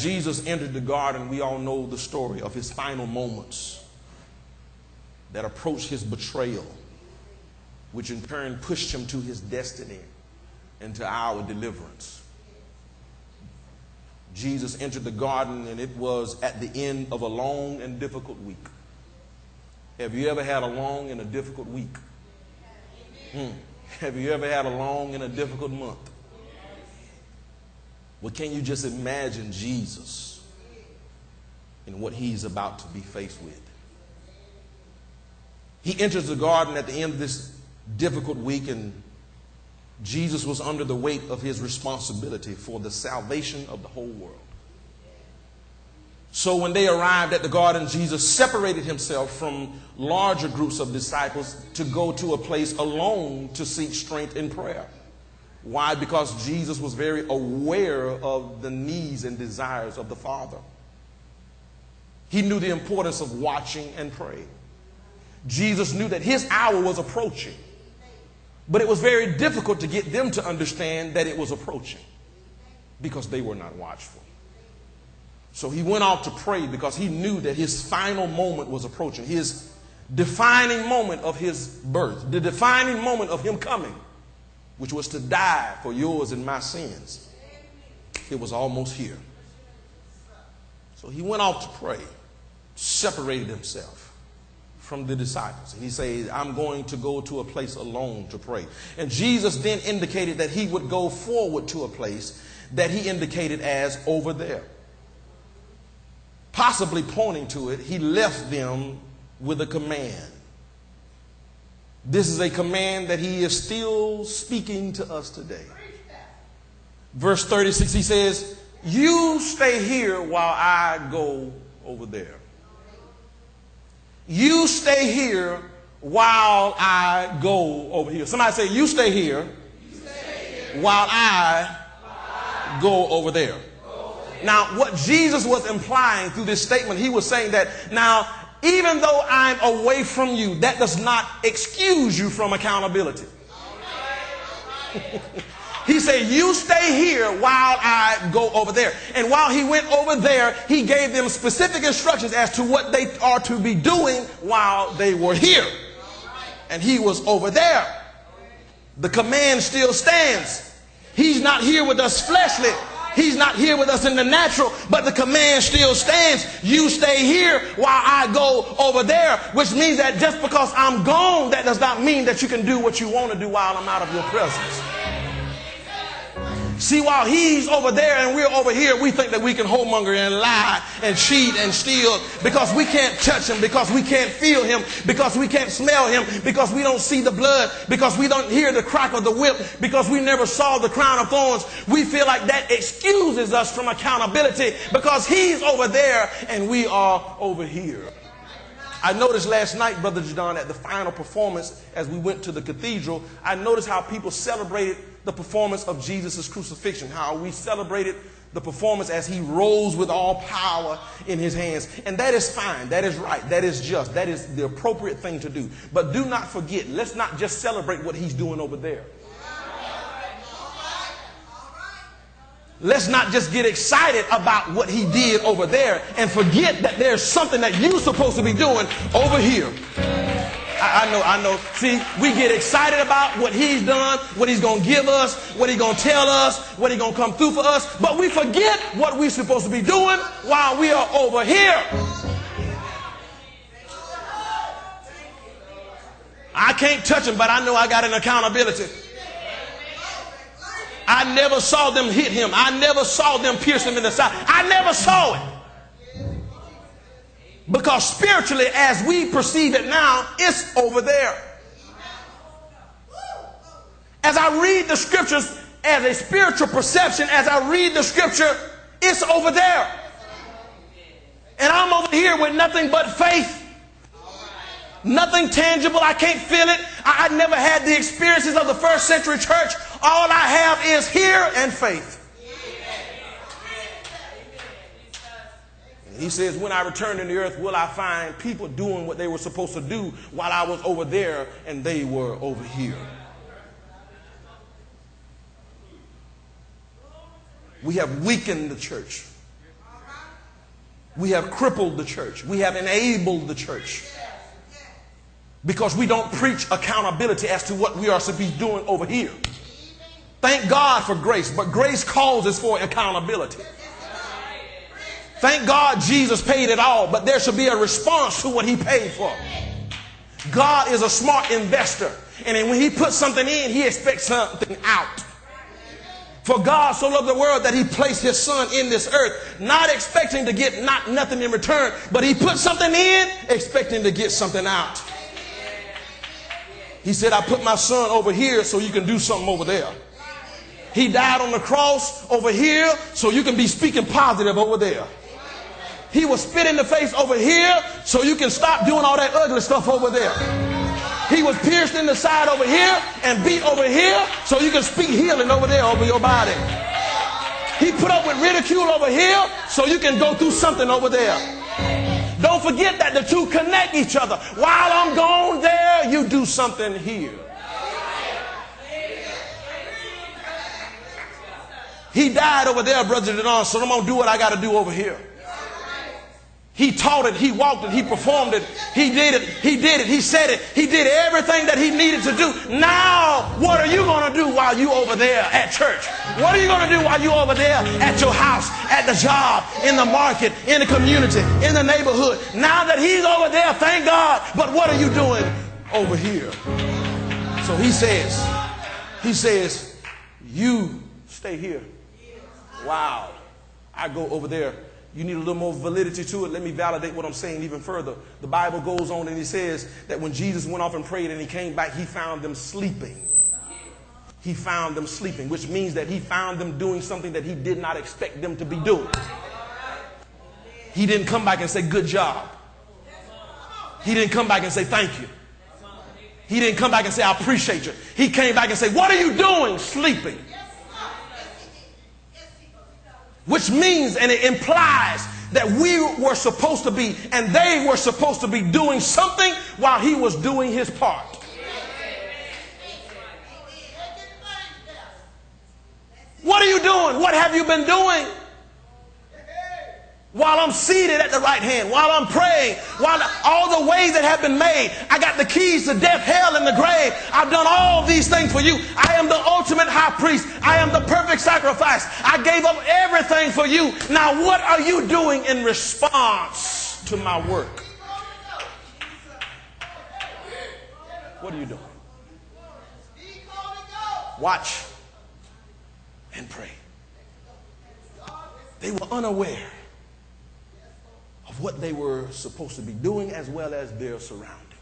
Jesus entered the garden, we all know the story of his final moments that approached his betrayal, which in turn pushed him to his destiny and to our deliverance. Jesus entered the garden, and it was at the end of a long and difficult week. Have you ever had a long and a difficult week? Have you ever had a long and a difficult month? Well, can you just imagine Jesus and what he's about to be faced with? He enters the garden at the end of this difficult week, and Jesus was under the weight of his responsibility for the salvation of the whole world. So when they arrived at the garden, Jesus separated himself from larger groups of disciples to go to a place alone to seek strength in prayer. Why? Because Jesus was very aware of the needs and desires of the Father. He knew the importance of watching and praying. Jesus knew that his hour was approaching, but it was very difficult to get them to understand that it was approaching because they were not watchful. So he went off to pray because he knew that his final moment was approaching, his defining moment of his birth, the defining moment of him coming, which was to die for yours and my sins. It was almost here. So he went off to pray, separated himself from the disciples. And he said, I'm going to go to a place alone to pray. And Jesus then indicated that he would go forward to a place that he indicated as over there. Possibly pointing to it, he left them with a command. This is a command that he is still speaking to us today. Verse 36, he says, you stay here while I go over there. You stay here while I go over here. Somebody say, you stay here, while I go over there. Now, what Jesus was implying through this statement, he was saying that now, even though I'm away from you, that does not excuse you from accountability. He said, you stay here while I go over there. And while he went over there, he gave them specific instructions as to what they are to be doing while they were here. And he was over there. The command still stands. He's not here with us fleshly. He's not here with us in the natural, but the command still stands. You stay here while I go over there, which means that just because I'm gone, that does not mean that you can do what you want to do while I'm out of your presence. See, while he's over there and we're over here, we think that we can whoremonger and lie and cheat and steal because we can't touch him, because we can't feel him, because we can't smell him, because we don't see the blood, because we don't hear the crack of the whip, because we never saw the crown of thorns. We feel like that excuses us from accountability because he's over there and we are over here. I noticed last night, Brother Jadon, at the final performance as we went to the cathedral, I noticed how people celebrated the performance of Jesus' crucifixion, how we celebrated the performance as he rose with all power in his hands. And that is fine. That is right. That is just. That is the appropriate thing to do. But do not forget, let's not just celebrate what he's doing over there. Let's not just get excited about what he did over there and forget that there's something that you're supposed to be doing over here. I know. See, we get excited about what he's done, what he's going to give us, what he's going to tell us, what he's going to come through for us. But we forget what we're supposed to be doing while we are over here. I can't touch him, but I know I got an accountability. I never saw them hit him. I never saw them pierce him in the side. I never saw it. Because spiritually, as we perceive it now, it's over there. As I read the scriptures as a spiritual perception, as I read the scripture, it's over there. And I'm over here with nothing but faith. Nothing tangible. I can't feel it. I never had the experiences of the first century church. All I have is here and faith. And he says, when I return to the earth, will I find people doing what they were supposed to do while I was over there and they were over here? We have weakened the church. We have crippled the church. We have enabled the church. Because we don't preach accountability as to what we are supposed to be doing over here. Thank God for grace, but grace calls us for accountability. Thank God Jesus paid it all, but there should be a response to what he paid for. God is a smart investor, and when he puts something in, he expects something out. For God so loved the world that he placed his son in this earth, not expecting to get nothing in return, but he put something in, expecting to get something out. He said, I put my son over here so you can do something over there. He died on the cross over here so you can be speaking positive over there. He was spit in the face over here so you can stop doing all that ugly stuff over there. He was pierced in the side over here and beat over here so you can speak healing over there over your body. He put up with ridicule over here so you can go through something over there. Don't forget that the two connect each other. While I'm gone there, you do something here. He died over there, Brother Denon, so I'm going to do what I got to do over here. He taught it, he walked it, he performed it, he did it, he said it, he did everything that he needed to do. Now, what are you going to do while you over there at church? What are you going to do while you over there at your house, at the job, in the market, in the community, in the neighborhood? Now that he's over there, thank God, but what are you doing over here? So he says, you stay here. Wow, I go over there. You need a little more validity to it. Let me validate what I'm saying even further. The Bible goes on and he says that when Jesus went off and prayed and he came back, he found them sleeping. He found them sleeping, which means that he found them doing something that he did not expect them to be doing. He didn't come back and say, good job. He didn't come back and say, thank you. He didn't come back and say, I appreciate you. He came back and said, what are you doing? Sleeping. Which means, and it implies, that we were supposed to be, and they were supposed to be doing something while he was doing his part. What are you doing? What have you been doing? While I'm seated at the right hand, while I'm praying, while all the ways that have been made, I got the keys to death, hell, and the grave. I've done all these things for you. I am the ultimate high priest. I am the perfect sacrifice. I gave up everything for you. Now, what are you doing in response to my work? What are you doing? Watch and pray. They were unaware of what they were supposed to be doing as well as their surroundings.